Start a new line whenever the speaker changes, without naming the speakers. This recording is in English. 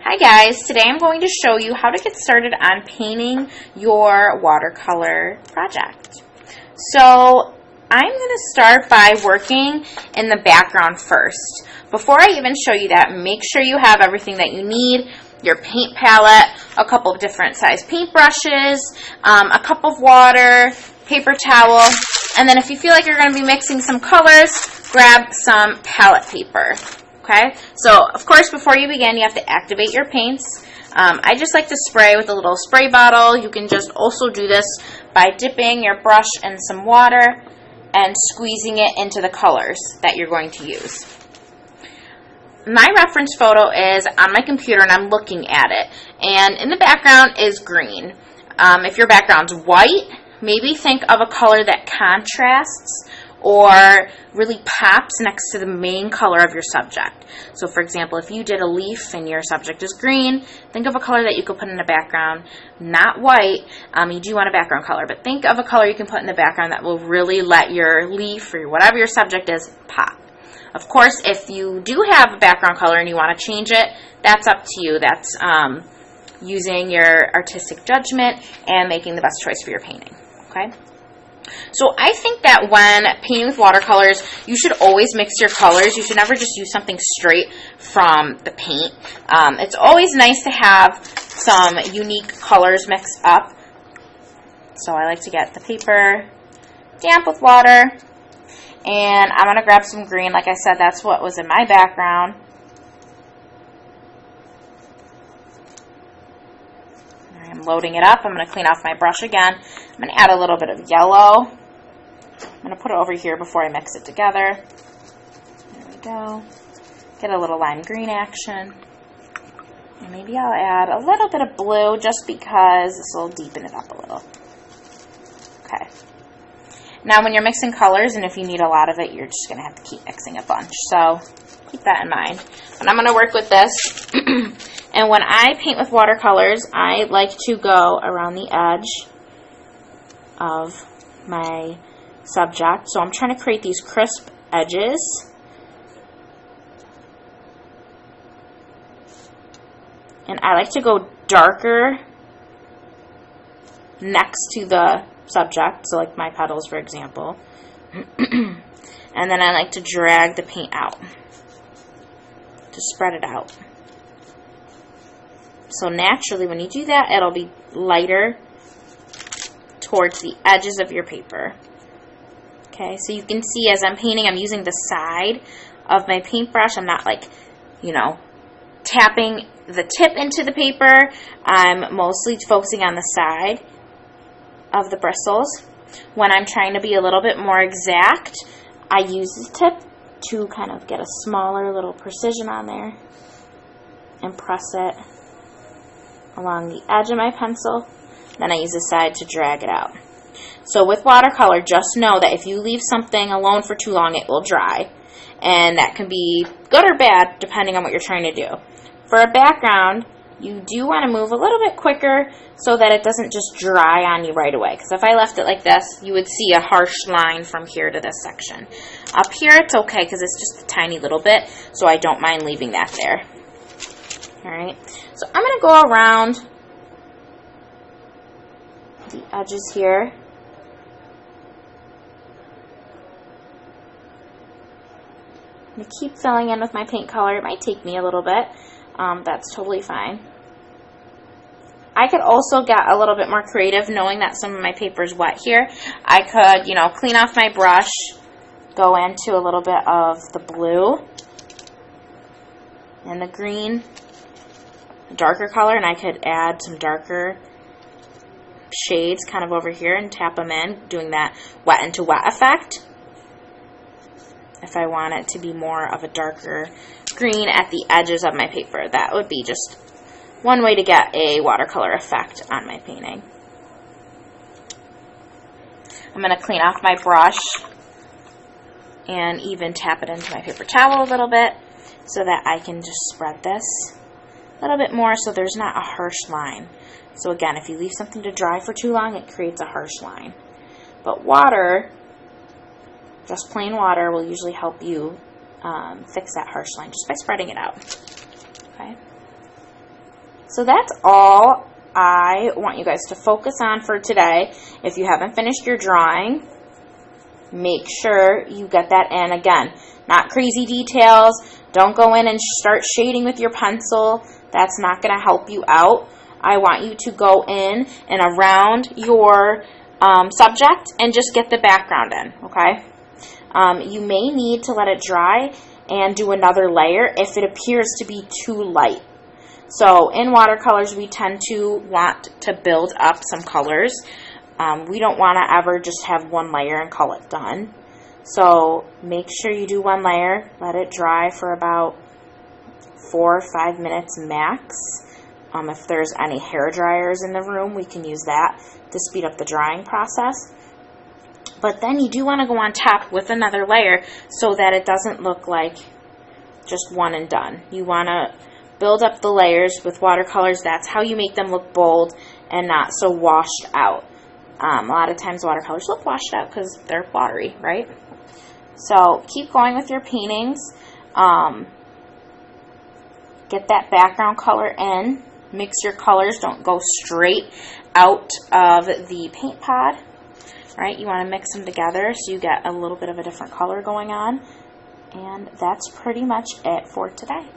Hi guys, today I'm going to show you how to get started on painting your watercolor project. So I'm going to start by working in the background first. Before I even show you that, make sure you have everything that you need, your paint palette, a couple of different size paint brushes, a cup of water, paper towel, and then if you feel like you're going to be mixing some colors, grab some palette paper. Okay, so of course before you begin you have to activate your paints. I just like to spray with a little spray bottle. You can just also do this by dipping your brush in some water and squeezing it into the colors that you're going to use. My reference photo is on my computer and I'm looking at it, and in the background is green. If your background's white, maybe think of a color that contrasts or really pops next to the main color of your subject. So for example, if you did a leaf and your subject is green, think of a color that you could put in the background, not white. You do want a background color, but think of a color you can put in the background that will really let your leaf or whatever your subject is pop. Of course, if you do have a background color and you want to change it, that's up to you. That's using your artistic judgment and making the best choice for your painting. Okay? So I think that when painting with watercolors, you should always mix your colors. You should never just use something straight from the paint. It's always nice to have some unique colors mixed up. So I like to get the paper damp with water. And I'm going to grab some green. Like I said, that's what was in my background. I'm loading it up. I'm going to clean off my brush again. I'm going to add a little bit of yellow. I'm going to put it over here before I mix it together. There we go. Get a little lime green action. And maybe I'll add a little bit of blue just because this will deepen it up a little. Okay. Now when you're mixing colors, and if you need a lot of it, you're just going to have to keep mixing a bunch. So keep that in mind. But I'm going to work with this. And when I paint with watercolors, I like to go around the edge of my subject. So I'm trying to create these crisp edges. And I like to go darker next to the subject, so like my petals, for example. And then I like to drag the paint out to spread it out. So naturally, when you do that, it'll be lighter towards the edges of your paper. Okay, so you can see as I'm painting, I'm using the side of my paintbrush. I'm not like, tapping the tip into the paper. I'm mostly focusing on the side of the bristles. When I'm trying to be a little bit more exact, I use the tip to kind of get a smaller little precision on there and press it along the edge of my pencil. Then I use the side to drag it out. So with watercolor, just know that if you leave something alone for too long, it will dry. And that can be good or bad depending on what you're trying to do. For a background, you do want to move a little bit quicker so that it doesn't just dry on you right away. Because if I left it like this, you would see a harsh line from here to this section. Up here, it's okay because it's just a tiny little bit, so I don't mind leaving that there. Alright, so I'm going to go around the edges here. I'm going to keep filling in with my paint color. It might take me a little bit. That's totally fine. I could also get a little bit more creative knowing that some of my paper is wet here. I could, clean off my brush, go into a little bit of the blue and the green, darker color, and I could add some darker shades kind of over here and tap them in, doing that wet into wet effect. If I want it to be more of a darker green at the edges of my paper, that would be just one way to get a watercolor effect on my painting. I'm going to clean off my brush and even tap it into my paper towel a little bit so that I can just spread this a little bit more so there's not a harsh line. So again, if you leave something to dry for too long, it creates a harsh line. But water, just plain water, will usually help you fix that harsh line just by spreading it out. Okay. So that's all I want you guys to focus on for today. If you haven't finished your drawing, make sure you get that in. Again, not crazy details. Don't go in and start shading with your pencil. That's not going to help you out. I want you to go in and around your subject and just get the background in, okay? You may need to let it dry and do another layer if it appears to be too light. So in watercolors, we tend to want to build up some colors. We don't want to ever just have one layer and call it done. So make sure you do one layer, let it dry for about 4 or 5 minutes max. If there's any hair dryers in the room, we can use that to speed up the drying process. But then you do want to go on top with another layer so that it doesn't look like just one and done. You want to build up the layers with watercolors. That's how you make them look bold and not so washed out. A lot of times watercolors look washed out because they're watery, right? So keep going with your paintings. Get that background color in. Mix your colors. Don't go straight out of the paint pod. Right? You want to mix them together so you get a little bit of a different color going on. And that's pretty much it for today.